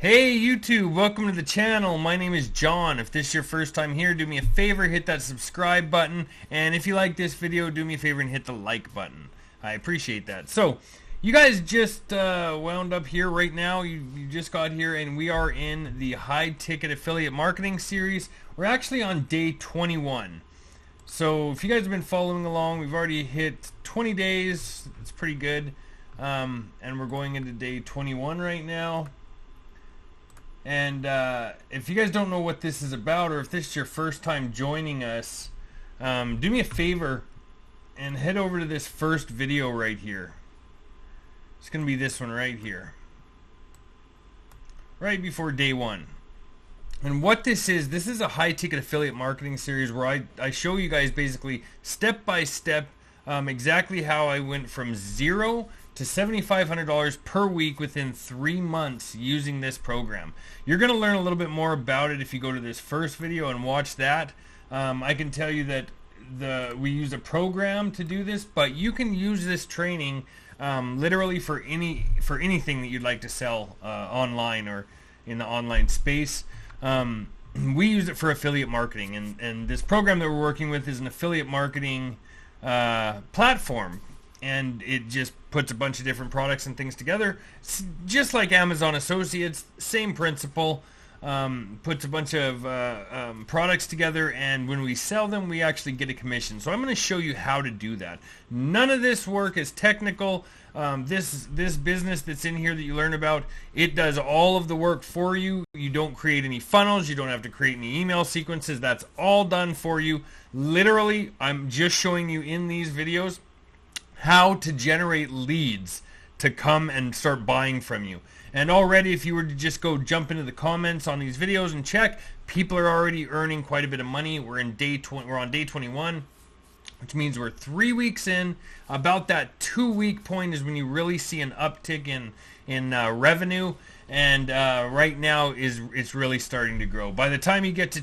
Hey YouTube, welcome to the channel. My name is John. If this is your first time here, do me a favor, hit that subscribe button. And if you like this video, do me a favor and hit the like button. I appreciate that. So, you guys just wound up here right now. You just got here and we are in the high ticket affiliate marketing series. We're actually on day 21. So, if you guys have been following along, we've already hit 20 days. It's pretty good. And we're going into day 21 right now. And if you guys don't know what this is about, or if this is your first time joining us, do me a favor and head over to this first video right here. It's going to be this one right here, right before day one. And what this is a high ticket affiliate marketing series where I show you guys basically step by step exactly how I went from zero to $7,500 per week within 3 months using this program. You're going to learn a little bit more about it if you go to this first video and watch that. I can tell you that we use a program to do this, but you can use this training literally for anything that you'd like to sell online or in the online space. We use it for affiliate marketing, and this program that we're working with is an affiliate marketing platform. And it just puts a bunch of different products and things together. It's just like Amazon Associates, same principle. Puts a bunch of products together, and when we sell them, we actually get a commission. So I'm going to show you how to do that. None of this work is technical. This business that's in here that you learn about, it does all of the work for you. You don't create any funnels. You don't have to create any email sequences. That's all done for you. Literally, I'm just showing you in these videos how to generate leads to come and start buying from you. And already, if you were to just go jump into the comments on these videos and check, people are already earning quite a bit of money. We're on day 21, which means we're 3 weeks in. About that 2-week point is when you really see an uptick in revenue. And right now it's really starting to grow. By the time you get to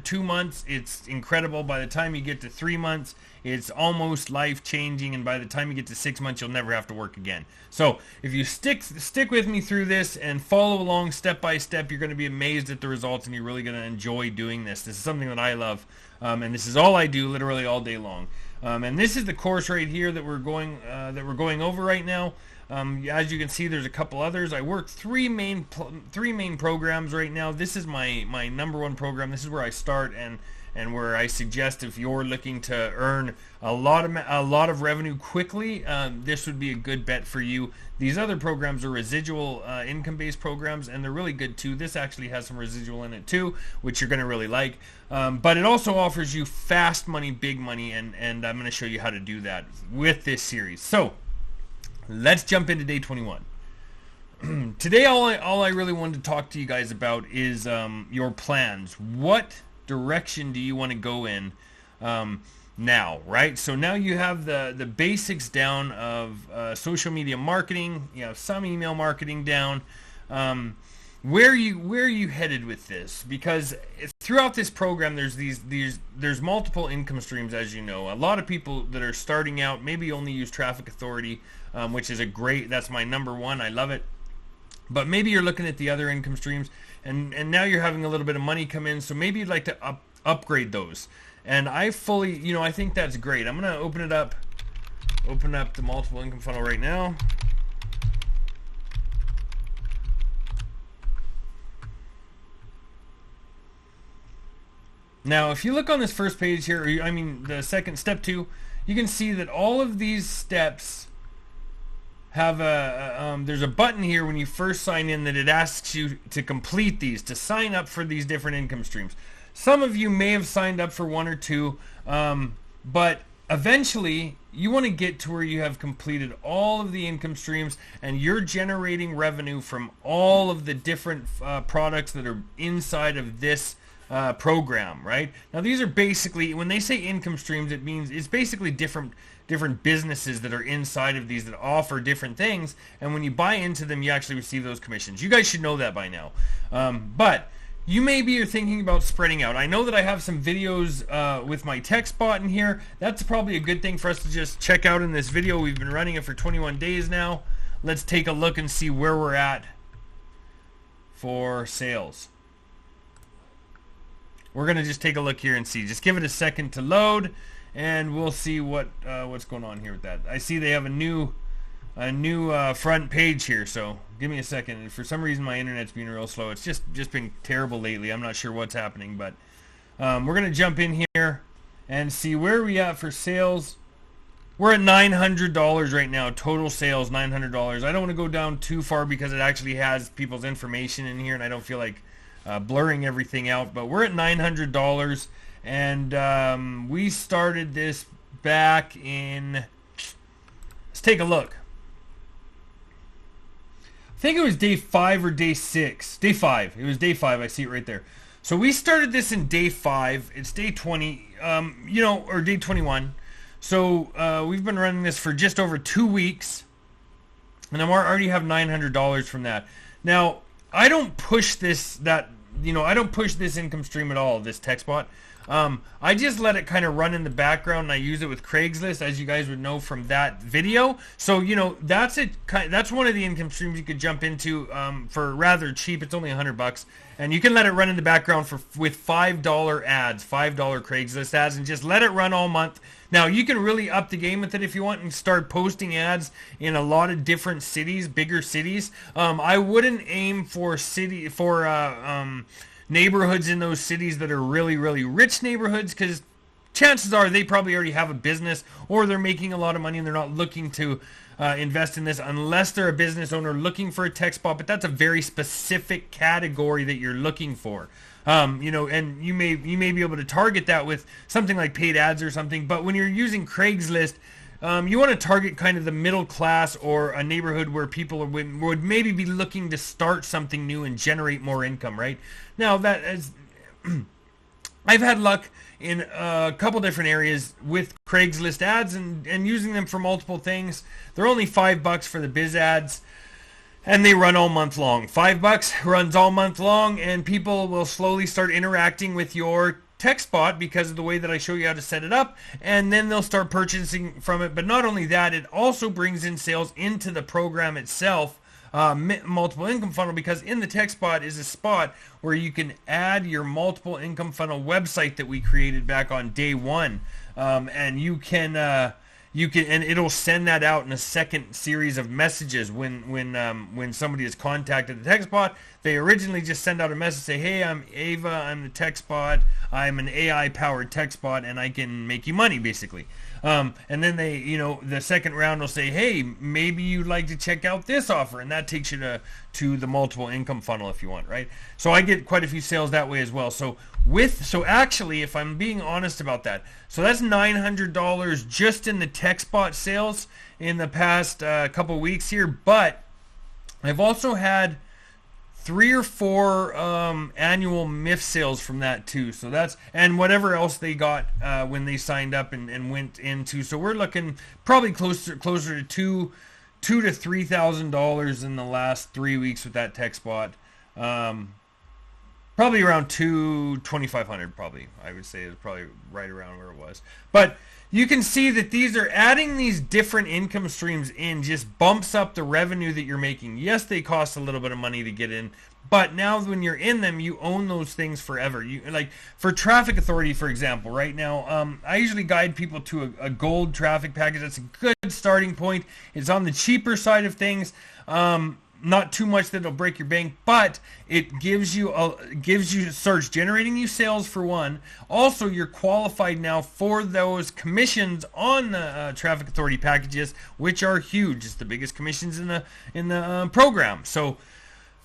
two months, it's incredible. By the time you get to 3 months, it's almost life-changing, and by the time you get to 6 months, you'll never have to work again. So if you stick with me through this and follow along step by step, you're going to be amazed at the results, and you're really going to enjoy doing this. This is something that I love, and this is all I do, literally all day long. And this is the course right here that we're going over right now. As you can see, there's a couple others. I work three main programs right now. This is my number one program. This is where I start and where I suggest if you're looking to earn a lot of revenue quickly, this would be a good bet for you. These other programs are residual income-based programs, and they're really good too. This actually has some residual in it too, which you're going to really like. But it also offers you fast money, big money, and I'm going to show you how to do that with this series. So let's jump into day 21. Today, all I really wanted to talk to you guys about is your plans. What direction do you want to go in now, right? So now you have the basics down of social media marketing. You have some email marketing down. Where are you headed with this? Because throughout this program, there's multiple income streams, as you know. A lot of people that are starting out maybe only use Traffic Authority, which is that's my number one. I love it. But maybe you're looking at the other income streams, and now you're having a little bit of money come in, so maybe you'd like to upgrade those. And I think that's great. I'm going to open up the multiple income funnel right now. Now, if you look on this first page here, the second, step 2, you can see that all of these steps have there's a button here when you first sign in that it asks you to complete these, to sign up for these different income streams. Some of you may have signed up for one or two, but eventually you want to get to where you have completed all of the income streams and you're generating revenue from all of the different products that are inside of this program, right? Now these are basically, when they say income streams, it means it's basically different businesses that are inside of these that offer different things, and when you buy into them, you actually receive those commissions. You guys should know that by now. But you maybe are thinking about spreading out. I know that I have some videos with my text bot in here. That's probably a good thing for us to just check out in this video. We've been running it for 21 days now. Let's take a look and see where we're at for sales. We're going to just take a look here and see. Just give it a second to load, and we'll see what's going on here with that. I see they have a new front page here, so give me a second. For some reason, my internet's been real slow. It's just been terrible lately. I'm not sure what's happening, but we're going to jump in here and see where we at for sales. We're at $900 right now, total sales, $900. I don't want to go down too far because it actually has people's information in here, and I don't feel like blurring everything out, but we're at $900, and we started this back in, let's take a look. I think it was day 5 or day 6. Day 5. It was day 5. I see it right there. So we started this in day 5. It's day 20, or day 21. So we've been running this for just over 2 weeks, and I already have $900 from that. Now, I don't push this income stream at all, this text bot. I just let it kind of run in the background, and I use it with Craigslist, as you guys would know from that video. So, that's one of the income streams you could jump into for rather cheap. It's only $100, and you can let it run in the background with $5 ads, $5 Craigslist ads, and just let it run all month. Now, you can really up the game with it if you want and start posting ads in a lot of different cities, bigger cities. I wouldn't aim for neighborhoods in those cities that are really, really rich neighborhoods, because chances are they probably already have a business, or they're making a lot of money and they're not looking to invest in this unless they're a business owner looking for a text bot. But that's a very specific category that you're looking for. And you may be able to target that with something like paid ads or something. But when you're using Craigslist, you want to target kind of the middle class, or a neighborhood where people would maybe be looking to start something new and generate more income, right? Now, that is, I've had luck in a couple different areas with Craigslist ads and using them for multiple things. They're only $5 for the biz ads, and they run all month long. $5 runs all month long, and people will slowly start interacting with your text bot because of the way that I show you how to set it up, and then they'll start purchasing from it. But not only that, it also brings in sales into the program itself, multiple income funnel, because in the text bot is a spot where you can add your multiple income funnel website that we created back on day 1, and you can and it'll send that out in a second series of messages when somebody has contacted the text bot. They originally just send out a message, say, hey, I'm Ava, I'm the text bot, I'm an AI powered text bot, and I can make you money, basically. And then they, the second round will say, hey, maybe you'd like to check out this offer, and that takes you to the multiple income funnel if you want, right? So I get quite a few sales that way as well. So actually, if I'm being honest about that, so that's $900 just in the text bot sales in the past couple weeks here. But I've also had 3 or 4 annual MIF sales from that too. So that's, and whatever else they got when they signed up and went into. So we're looking probably closer to $2,000 to $3,000 in the last 3 weeks with that text bot. Probably around $2,500. Probably, I would say, is probably right around where it was. But you can see that these are adding these different income streams in, just bumps up the revenue that you're making. Yes, they cost a little bit of money to get in, but now when you're in them, you own those things forever. You, like for Traffic Authority, for example, right now, I usually guide people to a gold traffic package. That's a good starting point. It's on the cheaper side of things. Not too much that'll break your bank, but it gives you starts generating you sales for one. Also, you're qualified now for those commissions on the Traffic Authority packages, which are huge. It's the biggest commissions in the program. So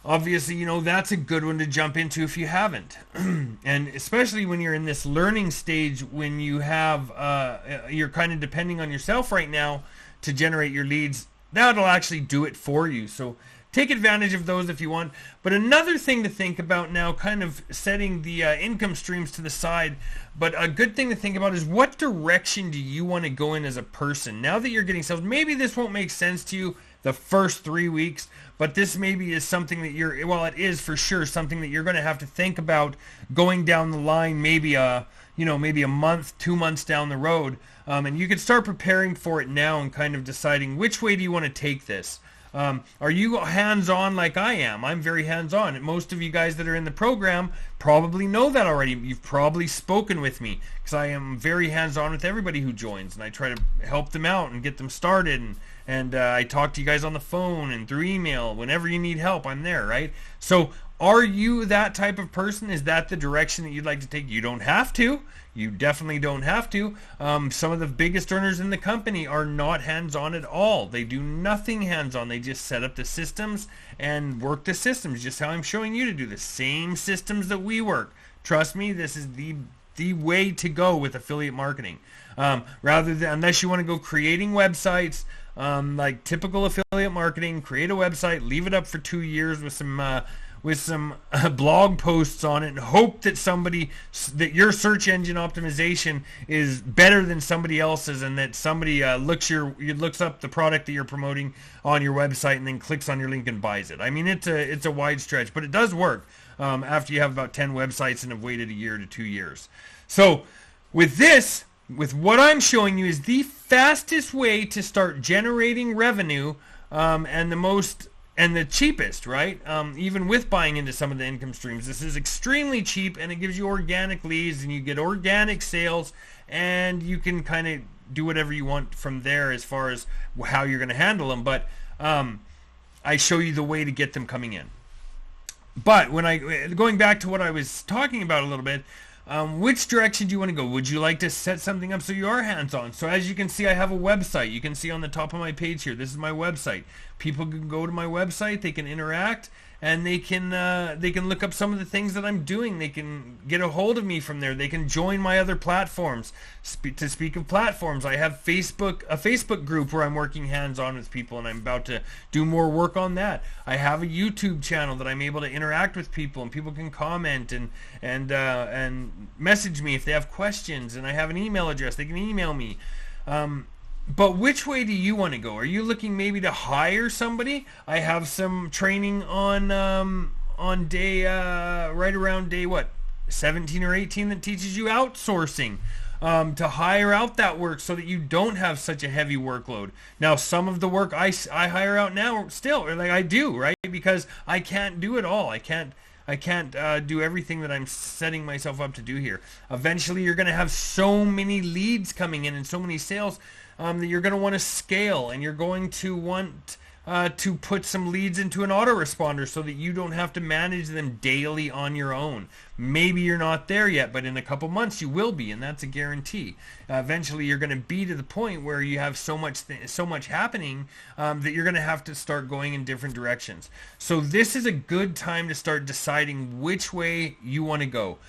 obviously, that's a good one to jump into if you haven't, and especially when you're in this learning stage, when you have you're kind of depending on yourself right now to generate your leads. That'll actually do it for you. So take advantage of those if you want. But another thing to think about now, kind of setting the income streams to the side, but a good thing to think about is what direction do you want to go in as a person? Now that you're getting sales, maybe this won't make sense to you the first 3 weeks, but this maybe is something that it is for sure something that you're going to have to think about going down the line, maybe a month, 2 months down the road. And you can start preparing for it now and kind of deciding which way do you want to take this. Are you hands-on like I am? I'm very hands-on. And most of you guys that are in the program probably know that already. You've probably spoken with me because I am very hands-on with everybody who joins, and I try to help them out and get them started. And I talk to you guys on the phone and through email. Whenever you need help, I'm there, right? So are you that type of person? Is that the direction that you'd like to take? You don't have to. You definitely don't have to. Some of the biggest earners in the company are not hands-on at all. They do nothing hands-on. They just set up the systems and work the systems, just how I'm showing you to do the same systems that we work. Trust me, this is the way to go with affiliate marketing. Rather than, unless you want to go creating websites, like typical affiliate marketing, create a website, leave it up for 2 years with some blog posts on it, and hope that your search engine optimization is better than somebody else's, and that somebody looks up the product that you're promoting on your website and then clicks on your link and buys it. I mean, it's a wide stretch, but it does work after you have about 10 websites and have waited a year to 2 years. So with what I'm showing you is the fastest way to start generating revenue, and the cheapest, right? Even with buying into some of the income streams, this is extremely cheap, and it gives you organic leads, and you get organic sales, and you can kind of do whatever you want from there as far as how you're going to handle them. But I show you the way to get them coming in. But going back to what I was talking about a little bit, which direction do you want to go? Would you like to set something up so you are hands-on? So as you can see, I have a website. You can see on the top of my page here, this is my website. People can go to my website, they can interact, and they can look up some of the things that I'm doing. They can get a hold of me from there. They can join my other platforms. To speak of platforms, I have a Facebook group where I'm working hands-on with people, and I'm about to do more work on that. I have a YouTube channel that I'm able to interact with people, and people can comment and message me if they have questions, and I have an email address. They can email me. But which way do you want to go? Are you looking maybe to hire somebody? I have some training on day right around day 17 or 18 that teaches you outsourcing, to hire out that work so that you don't have such a heavy workload. Now, some of the work I hire out now still, or like I do, right? Because I can't do it all. I can't do everything that I'm setting myself up to do here. Eventually, you're going to have so many leads coming in and so many sales that you're going to want to scale, and you're going to want to put some leads into an autoresponder so that you don't have to manage them daily on your own. Maybe you're not there yet, but in a couple months you will be, and that's a guarantee. Eventually, you're going to be to the point where you have so much happening that you're going to have to start going in different directions. So this is a good time to start deciding which way you want to go.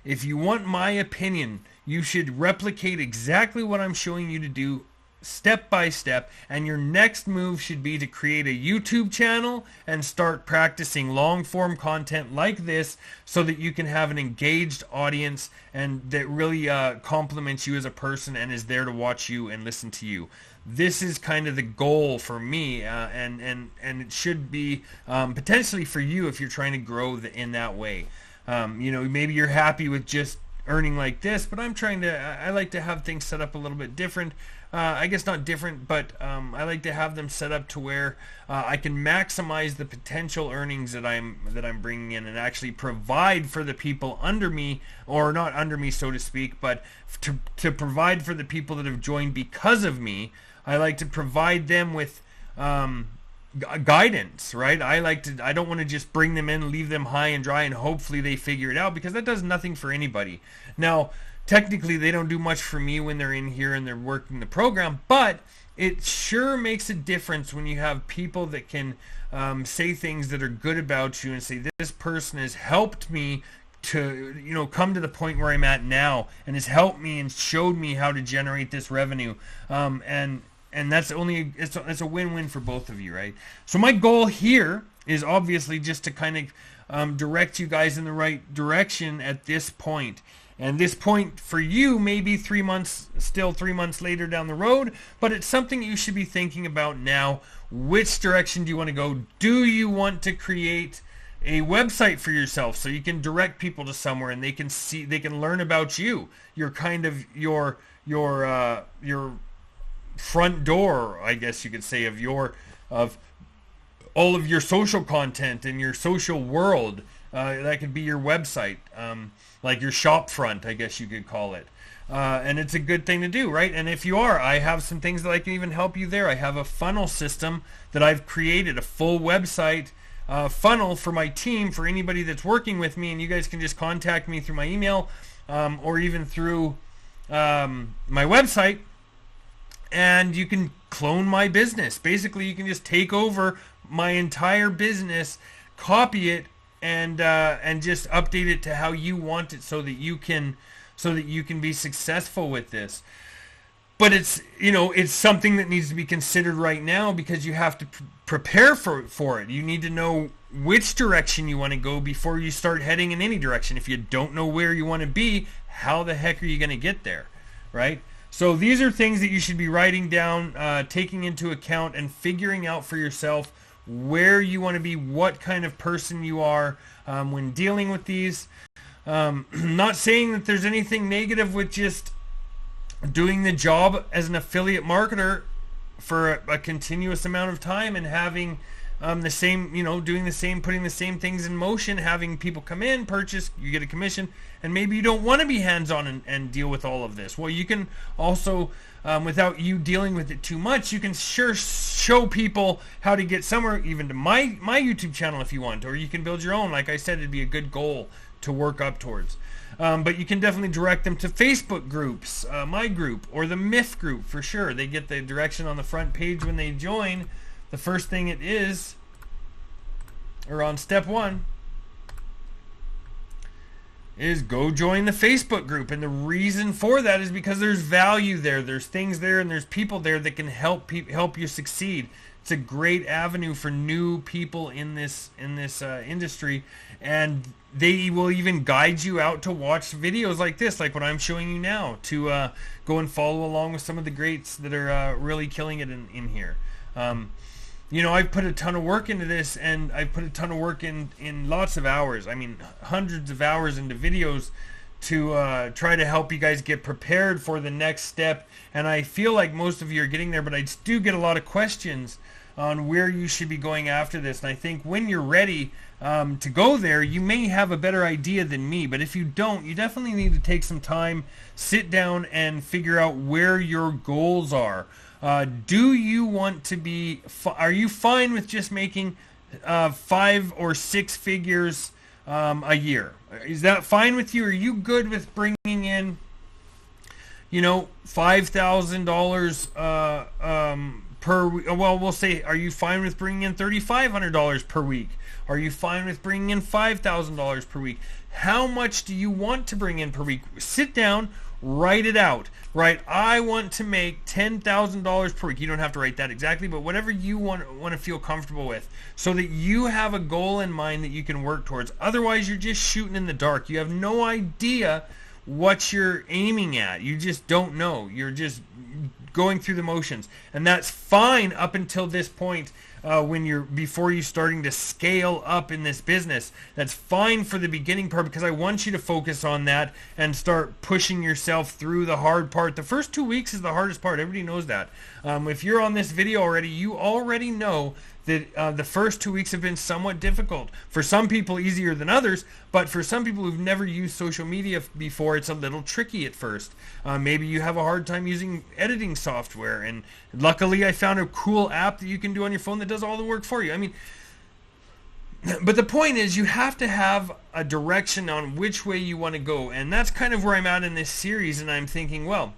If you want my opinion, you should replicate exactly what I'm showing you to do step by step, and your next move should be to create a YouTube channel and start practicing long form content like this so that you can have an engaged audience and that really compliments you as a person and is there to watch you and listen to you. This is kind of the goal for me, and it should be potentially for you if you're trying to grow in that way. Maybe you're happy with just earning like this, but I like to have things set up a little bit different. I guess not different, but I like to have them set up to where I can maximize the potential earnings that I'm bringing in, and actually provide for the people under me, or not under me, so to speak, but to provide for the people that have joined because of me. I like to provide them with guidance, right? I don't want to just bring them in, leave them high and dry, and hopefully they figure it out, because that does nothing for anybody. Now, technically, they don't do much for me when they're in here and they're working the program, but it sure makes a difference when you have people that can say things that are good about you and say, this person has helped me to come to the point where I'm at now, and has helped me and showed me how to generate this revenue, and that's it's a win-win for both of you, right? So my goal here is obviously just to kind of direct you guys in the right direction at this point. And this point for you may be 3 months later down the road, but it's something you should be thinking about now. Which direction do you want to go? Do you want to create a website for yourself so you can direct people to somewhere and they can learn about you? You're kind of your front door, I guess you could say, of all of your social content and your social world. That could be your website, like your shop front, I guess you could call it. And it's a good thing to do, right? And if you are, I have some things that I can even help you there. I have a funnel system that I've created, a full website funnel for my team, for anybody that's working with me, and you guys can just contact me through my email or even through my website, and you can clone my business. Basically, you can just take over my entire business, copy it, and just update it to how you want it, so that you can be successful with this. But it's something that needs to be considered right now, because you have to prepare for it. You need to know which direction you want to go before you start heading in any direction. If you don't know where you want to be, how the heck are you going to get there, right? So these are things that you should be writing down, taking into account, and figuring out for yourself where you want to be, what kind of person you are when dealing with these. Not saying that there's anything negative with just doing the job as an affiliate marketer for a continuous amount of time, and having the same, doing the same, putting the same things in motion, having people come in, purchase, you get a commission, and maybe you don't want to be hands-on and deal with all of this. Well, you can also, without you dealing with it too much, you can sure show people how to get somewhere, even to my YouTube channel if you want, or you can build your own. Like I said, it'd be a good goal to work up towards. But you can definitely direct them to Facebook groups, my group, or the Myth group for sure. They get the direction on the front page when they join. The first thing it is, or on step 1, is go join the Facebook group. And the reason for that is because there's value there. There's things there, and there's people there that can help you succeed. It's a great avenue for new people in this industry, and they will even guide you out to watch videos like this, like what I'm showing you now, to go and follow along with some of the greats that are really killing it in here. I've put a ton of work into this, and I've put a ton of work in lots of hours. I mean, hundreds of hours into videos to try to help you guys get prepared for the next step. And I feel like most of you are getting there, but I do get a lot of questions on where you should be going after this. And I think when you're ready to go there, you may have a better idea than me. But if you don't, you definitely need to take some time, sit down, and figure out where your goals are. Do you want to be, are you fine with just making 5 or 6 figures a year? Is that fine with you? Are you good with bringing in, $5,000 per week? Well, we'll say, are you fine with bringing in $3,500 per week? Are you fine with bringing in $5,000 per week? How much do you want to bring in per week? Sit down, write it out. Right, I want to make $10,000 per week. You don't have to write that exactly, but whatever you want to feel comfortable with, so that you have a goal in mind that you can work towards. Otherwise, you're just shooting in the dark. You have no idea what you're aiming at. You just don't know. You're just going through the motions, and that's fine up until this point. Before you starting to scale up in this business, that's fine for the beginning part, because I want you to focus on that and start pushing yourself through the hard part. The first 2 weeks is the hardest part. Everybody knows that. If you're on this video already, you already know that the first 2 weeks have been somewhat difficult. For some people, easier than others, but for some people who've never used social media before, it's a little tricky at first. Maybe you have a hard time using editing software, and luckily I found a cool app that you can do on your phone that does all the work for you. I mean, but the point is, you have to have a direction on which way you want to go, and that's kind of where I'm at in this series. And I'm thinking, well,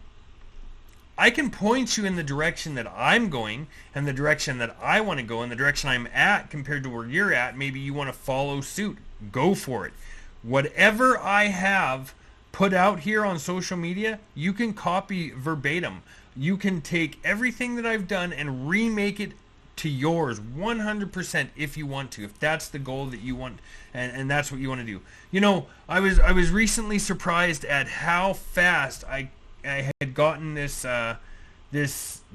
I can point you in the direction that I'm going, and the direction that I want to go, and the direction I'm at compared to where you're at. Maybe you want to follow suit. Go for it. Whatever I have put out here on social media, you can copy verbatim. You can take everything that I've done and remake it to yours 100% if you want to, if that's the goal that you want, and that's what you want to do. I was recently surprised at how fast I had gotten this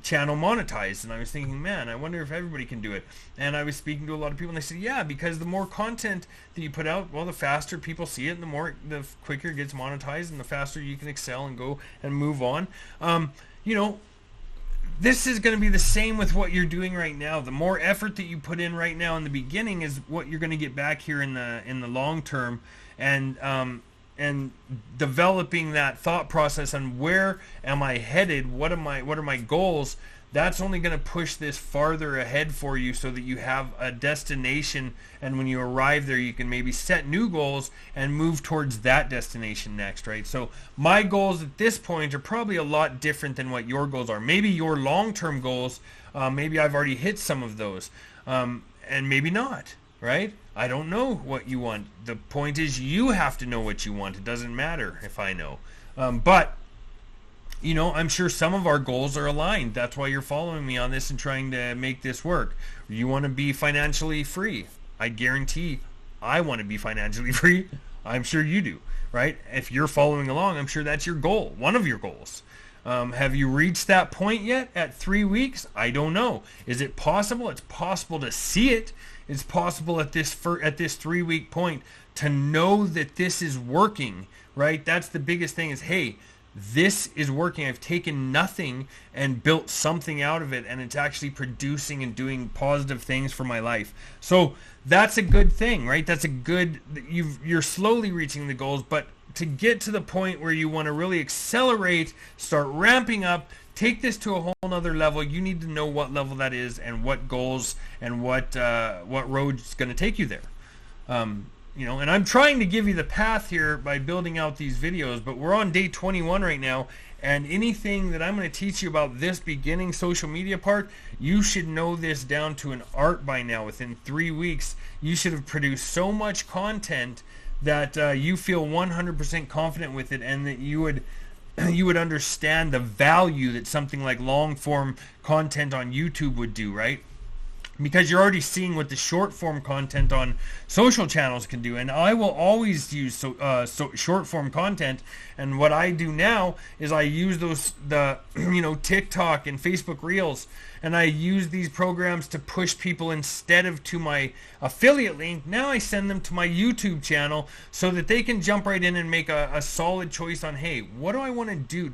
channel monetized, and I was thinking, man, I wonder if everybody can do it. And I was speaking to a lot of people, and they said, yeah, because the more content that you put out, well, the faster people see it, and the quicker it gets monetized, and the faster you can excel and go and move on. this is going to be the same with what you're doing right now. The more effort that you put in right now in the beginning is what you're going to get back here in the long term, and developing that thought process on where am I headed, what are my goals. That's only going to push this farther ahead for you, so that you have a destination, and when you arrive there you can maybe set new goals and move towards that destination next, right? So my goals at this point are probably a lot different than what your goals are. Maybe your long-term goals, maybe I've already hit some of those, and maybe not, right? I don't know what you want. The point is, you have to know what you want. It doesn't matter if I know. But you know, I'm sure some of our goals are aligned. That's why you're following me on this and trying to make this work. You want to be financially free. I guarantee I want to be financially free. I'm sure you do, right? If you're following along, I'm sure that's your goal, one of your goals. Have you reached that point yet at 3 weeks? I don't know. Is it possible? It's possible to see it. It's possible at this 3 week point to know that this is working, right? That's the biggest thing is, hey, this is working. I've taken nothing and built something out of it, and it's actually producing and doing positive things for my life. So that's a good thing, right? That's a good, you're slowly reaching the goals, but to get to the point where you want to really accelerate, start ramping up, take this to a whole nother level, you need to know what level that is and what goals and what road's going to take you there. You know, and I'm trying to give you the path here by building out these videos, but we're on day 21 right now, and anything that I'm going to teach you about this beginning social media part, you should know this down to an art by now. Within 3 weeks, you should have produced so much content that you feel 100% confident with it, and that you would understand the value that something like long form content on YouTube would do, right? Because you're already seeing what the short form content on social channels can do, and I will always use short form content. And what I do now is I use TikTok and Facebook Reels, and I use these programs to push people instead of to my affiliate link. Now I send them to my YouTube channel so that they can jump right in and make a solid choice on, hey, what do I want to do?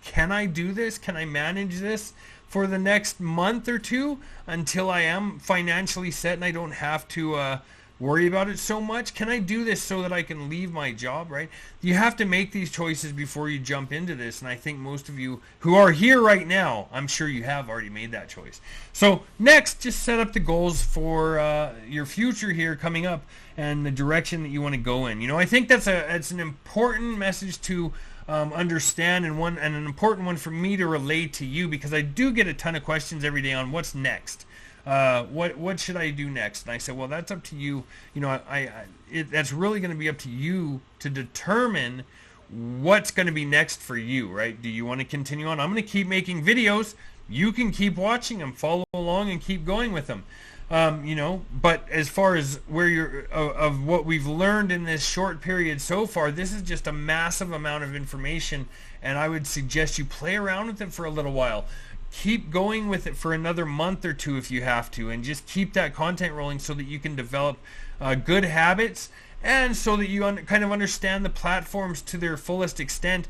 Can I do this? Can I manage this for the next month or two until I am financially set and I don't have to worry about it so much? Can I do this so that I can leave my job, right? You have to make these choices before you jump into this, and I think most of you who are here right now, I'm sure you have already made that choice. So next, just set up the goals for your future here coming up and the direction that you want to go in. You know, I think it's an important message to understand, and an important one for me to relate to you, because I do get a ton of questions every day on what's next. What should I do next? And I said, well, that's up to you. You know, that's really going to be up to you to determine what's going to be next for you, right? Do you want to continue on? I'm going to keep making videos. You can keep watching them, follow along, and keep going with them. You know, but as far as where of what we've learned in this short period so far, this is just a massive amount of information, and I would suggest you play around with it for a little while. Keep going with it for another month or two if you have to, and just keep that content rolling so that you can develop good habits, and so that you kind of understand the platforms to their fullest extent,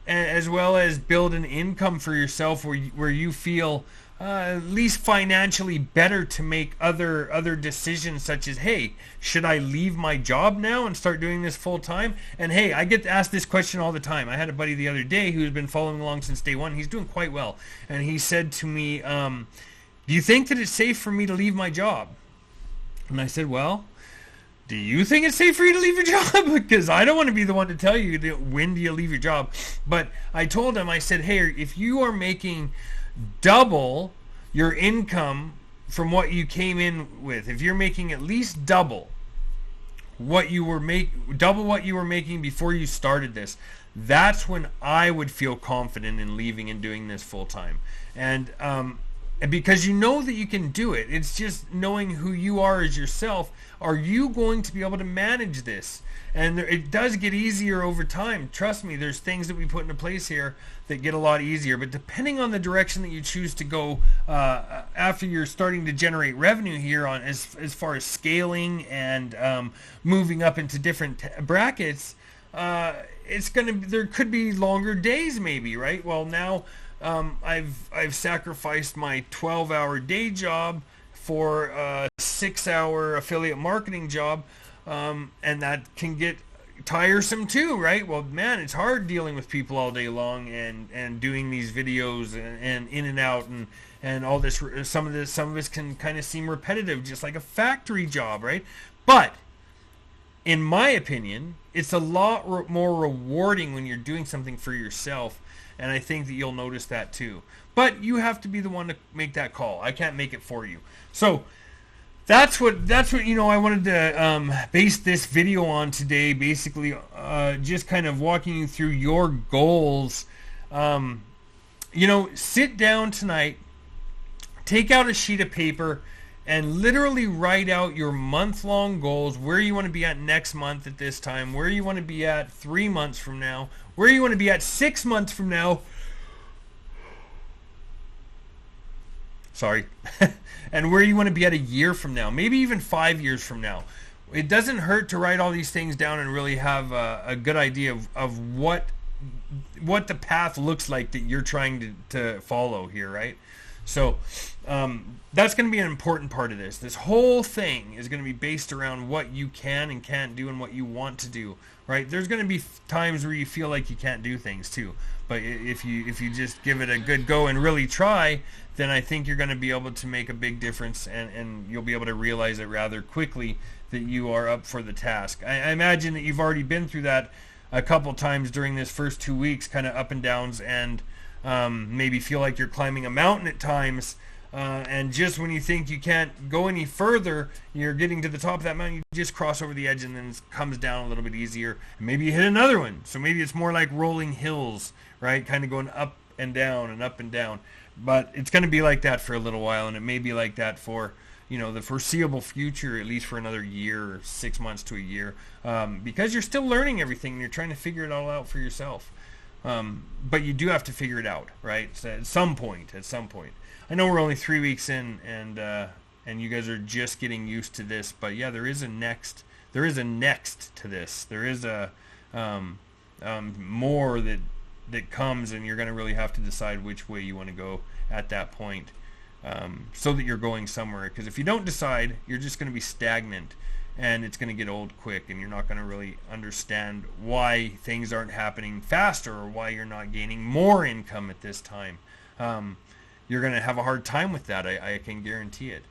as well as build an income for yourself where you feel at least financially better to make other decisions, such as, hey, should I leave my job now and start doing this full time? And hey, I get asked this question all the time. I had a buddy the other day who's been following along since day one. He's doing quite well, and he said to me, do you think that it's safe for me to leave my job? And I said, well, do you think it's safe for you to leave your job? Because I don't want to be the one to tell you when do you leave your job. But I told him, I said, hey, if you are making double your income from what you came in with, if you're making at least double what you were making before you started this, that's when I would feel confident in leaving and doing this full time. And because you know that you can do it. It's just knowing who you are as yourself. Are you going to be able to manage this? And it does get easier over time. Trust me, there's things that we put into place here that get a lot easier. But depending on the direction that you choose to go after you're starting to generate revenue here, on as far as scaling and moving up into different brackets, there could be longer days maybe, right? Well, now I've sacrificed my 12-hour day job for a 6-hour affiliate marketing job, and that can get tiresome too, right? Well, man, it's hard dealing with people all day long and doing these videos and in and out and all this. Some of this can kind of seem repetitive, just like a factory job, right? But in my opinion, it's a lot more rewarding when you're doing something for yourself, and I think that you'll notice that too. But you have to be the one to make that call. I can't make it for you. So that's what I wanted to base this video on today. Basically, just kind of walking you through your goals. Sit down tonight, take out a sheet of paper, and literally write out your month-long goals, where you want to be at next month at this time, where you want to be at 3 months from now, where you want to be at 6 months from now. Sorry. And where you want to be at a year from now, maybe even 5 years from now. It doesn't hurt to write all these things down and really have a good idea of what the path looks like that you're trying to follow here, right? So that's going to be an important part of this. This whole thing is going to be based around what you can and can't do and what you want to do, right? There's going to be times where you feel like you can't do things too. But if you just give it a good go and really try, then I think you're going to be able to make a big difference, and you'll be able to realize it rather quickly that you are up for the task. I imagine that you've already been through that a couple times during this first 2 weeks, kind of up and downs, and maybe feel like you're climbing a mountain at times, and just when you think you can't go any further, you're getting to the top of that mountain, you just cross over the edge and then it comes down a little bit easier, and maybe you hit another one. So maybe it's more like rolling hills, right? Kind of going up and down and up and down. But it's going to be like that for a little while, and it may be like that for the foreseeable future, at least for another year or 6 months to a year, because you're still learning everything and you're trying to figure it all out for yourself. But you do have to figure it out, right? So at some point. I know we're only 3 weeks in, and you guys are just getting used to this. But yeah, there is a next to this. There is a more that comes, and you're going to really have to decide which way you want to go at that point, so that you're going somewhere. Because if you don't decide, you're just going to be stagnant, and it's going to get old quick, and you're not going to really understand why things aren't happening faster or why you're not gaining more income at this time. You're going to have a hard time with that. I can guarantee it.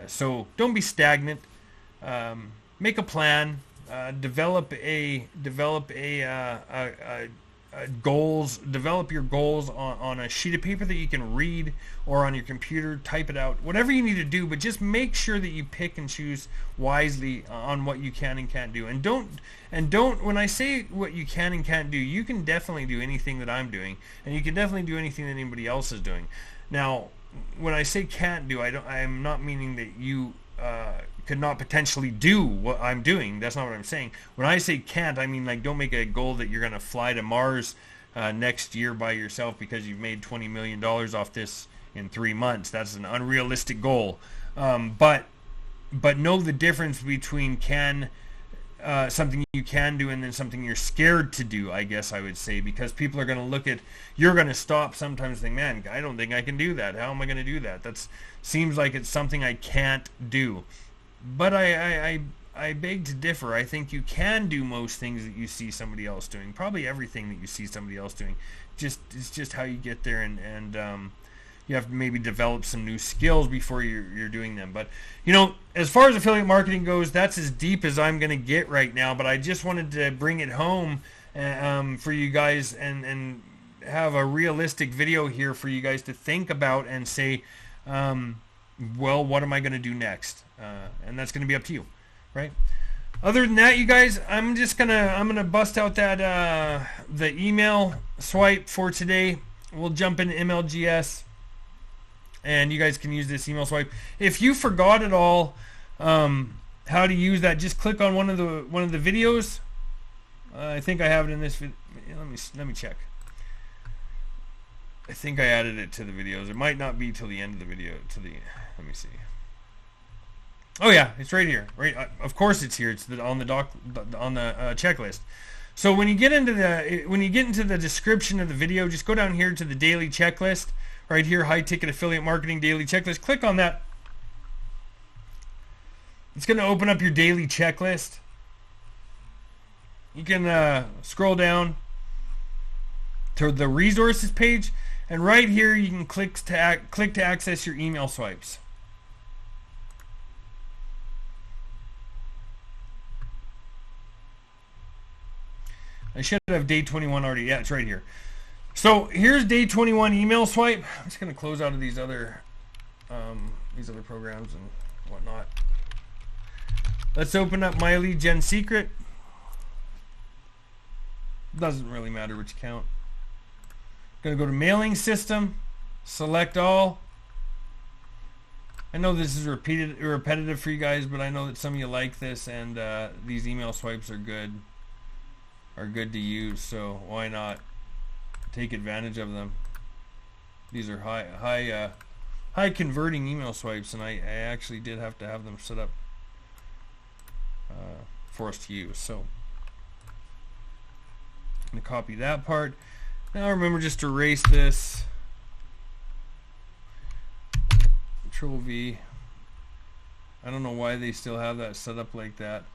So don't be stagnant. Make a plan. Develop your goals on a sheet of paper that you can read, or on your computer, type it out, whatever you need to do, but just make sure that you pick and choose wisely on what you can and can't do. And don't when I say what you can and can't do, you can definitely do anything that I'm doing, and you can definitely do anything that anybody else is doing. Now, when I say can't do, I'm not meaning that you could not potentially do what I'm doing. That's not what I'm saying. When I say can't, I mean, like, don't make a goal that you're going to fly to Mars next year by yourself because you've made $20 million off this in 3 months. That's an unrealistic goal. But know the difference between something you can do and then something you're scared to do, I guess I would say, because people are going to look at, you're going to stop sometimes and think, man, I don't think I can do that. How am I going to do that? That seems like it's something I can't do. But I beg to differ. I think you can do most things that you see somebody else doing. Probably everything that you see somebody else doing. It's just how you get there, and you have to maybe develop some new skills before you're doing them. But as far as affiliate marketing goes, that's as deep as I'm going to get right now. But I just wanted to bring it home for you guys and have a realistic video here for you guys to think about and say, well, what am I going to do next? And that's going to be up to you, right? Other than that, you guys, I'm gonna bust out that the email swipe for today. We'll jump into MLGS, and you guys can use this email swipe. If you forgot at all how to use that, just click on one of the videos. I think I have it in this video. Let me check. I think I added it to the videos. It might not be till the end of the video. Let me see. Oh yeah, it's right here. Right, of course it's here. It's on the checklist. So when you get into the description of the video, just go down here to the daily checklist right here, high ticket affiliate marketing daily checklist. Click on that. It's going to open up your daily checklist. You can scroll down to the resources page, and right here you can click to access your email swipes. I should have day 21 already. Yeah, it's right here. So here's day 21 email swipe. I'm just going to close out of these other programs and whatnot. Let's open up my lead gen secret. Doesn't really matter which account. Going to go to mailing system, select all. I know this is repetitive for you guys, but I know that some of you like this, and these email swipes are good to use, so why not take advantage of them? These are high converting email swipes, and I actually did have to have them set up for us to use. So I'm going to copy that part. Now remember just to erase this. Control V. I don't know why they still have that set up like that.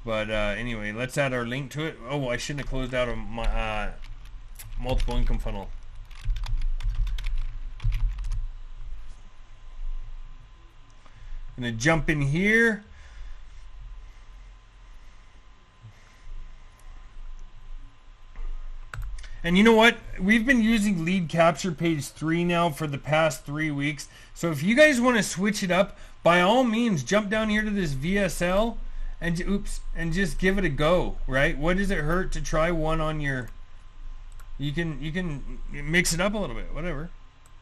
But anyway, let's add our link to it. Oh, I shouldn't have closed out of my multiple income funnel. I'm going to jump in here. And you know what? We've been using lead capture page 3 now for the past 3 weeks. So if you guys want to switch it up, by all means, jump down here to this VSL and just give it a go, right? What does it hurt to try one on your... You can mix it up a little bit, whatever.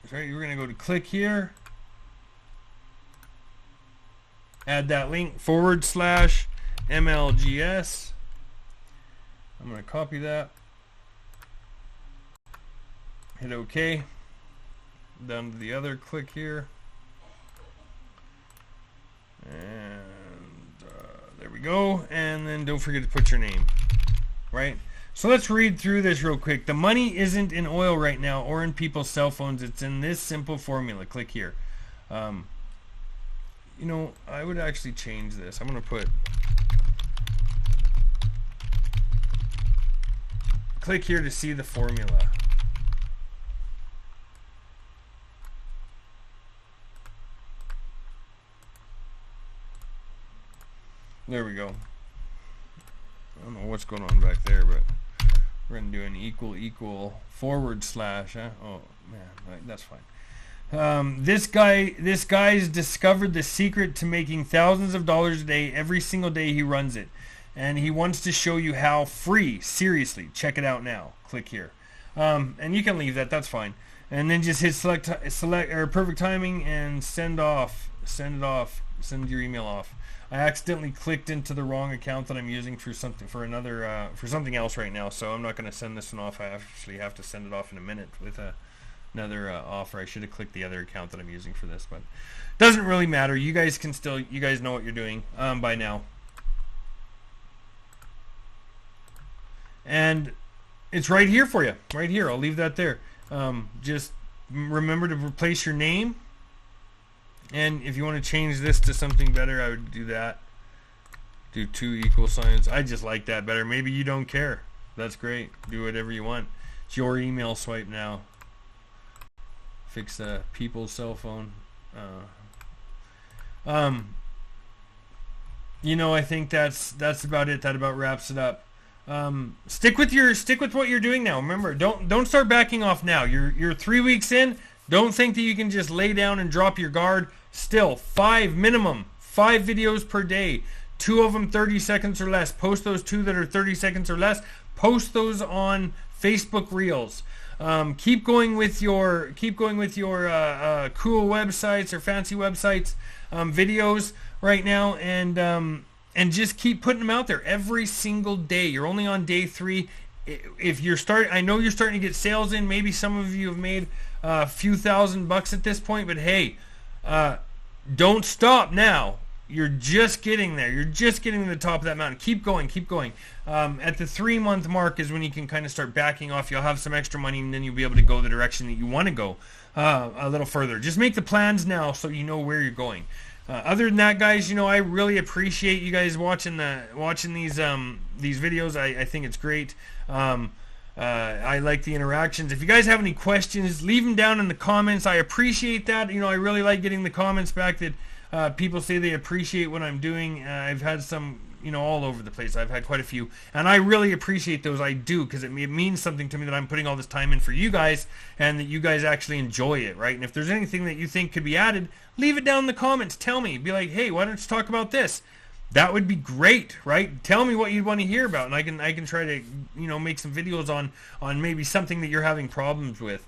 That's right. You're going to go to click here. Add that link, /MLGS. I'm going to copy that. Hit OK. Down to the other, click here. And there we go. And then don't forget to put your name, right? So let's read through this real quick. The money isn't in oil right now or in people's cell phones. It's in this simple formula. Click here. You know, I would actually change this. I'm going to put... Click here to see the formula. There we go. I don't know what's going on back there, but we're going to do an equal / Huh? Oh man, right, that's fine. This guy's discovered the secret to making thousands of dollars a day every single day he runs it, and he wants to show you how free. Seriously, check it out now. Click here, and you can leave that. That's fine. And then just hit select or perfect timing and send it off. Send your email off. I accidentally clicked into the wrong account that I'm using for something else right now, so I'm not going to send this one off. I actually have to send it off in a minute with another offer. I should have clicked the other account that I'm using for this, but doesn't really matter. You guys know what you're doing by now. And it's right here for you, right here. I'll leave that there. Just remember to replace your name. And if you want to change this to something better, I would do that. Do 2 equal signs. I just like that better. Maybe you don't care. That's great. Do whatever you want. It's your email swipe now. Fix people's cell phone. You know, I think that's about it. That about wraps it up. Stick with what you're doing now. Remember, don't start backing off now. You're 3 weeks in. Don't think that you can just lay down and drop your guard. Still, minimum 5 videos per day. 2 of them 30 seconds or less. Post those 2 that are 30 seconds or less. Post those on Facebook Reels. Keep going with your cool websites or fancy websites videos right now, and just keep putting them out there every single day. You're only on day 3. If you're I know you're starting to get sales in. Maybe some of you have made a few $1,000 at this point, but hey, don't stop now. You're just getting there. You're just getting to the top of that mountain. Keep going, keep going. At the 3-month mark is when you can kind of start backing off. You'll have some extra money, and then you'll be able to go the direction that you want to go a little further. Just make the plans now so you know where you're going. Other than that, guys, you know, I really appreciate you guys watching these videos. I think it's great. I like the interactions. If you guys have any questions, leave them down in the comments. I appreciate that. You know, I really like getting the comments back that people say they appreciate what I'm doing. I've had some, you know, all over the place. I've had quite a few, and I really appreciate those. I do, because it means something to me that I'm putting all this time in for you guys, and that you guys actually enjoy it, right? And if there's anything that you think could be added, leave it down in the comments. Tell me. Be like, hey, why don't you talk about this? That would be great, right? Tell me what you'd want to hear about, and I can try to, you know, make some videos on maybe something that you're having problems with.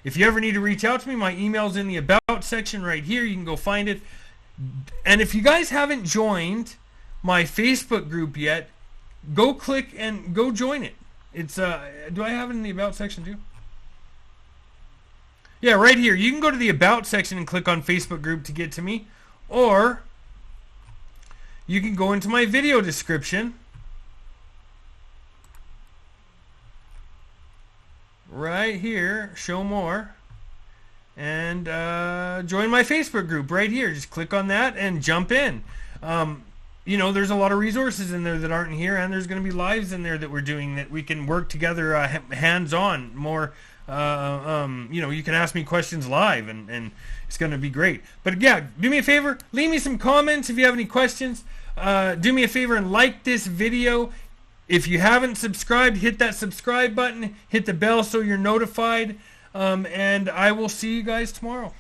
If you ever need to reach out to me, my email's in the About section right here. You can go find it. And if you guys haven't joined my Facebook group yet, go click and go join it. It's do I have it in the About section too? Yeah, right here. You can go to the About section and click on Facebook group to get to me, or you can go into my video description right here, show more, and join my Facebook group right here. Just click on that and jump in. You know, there's a lot of resources in there that aren't here, and there's going to be lives in there that we're doing that we can work together hands-on more. You know, you can ask me questions live, and it's going to be great. But yeah, do me a favor, leave me some comments if you have any questions. Do me a favor and like this video. If you haven't subscribed, hit that subscribe button, hit the bell so you're notified, and I will see you guys tomorrow.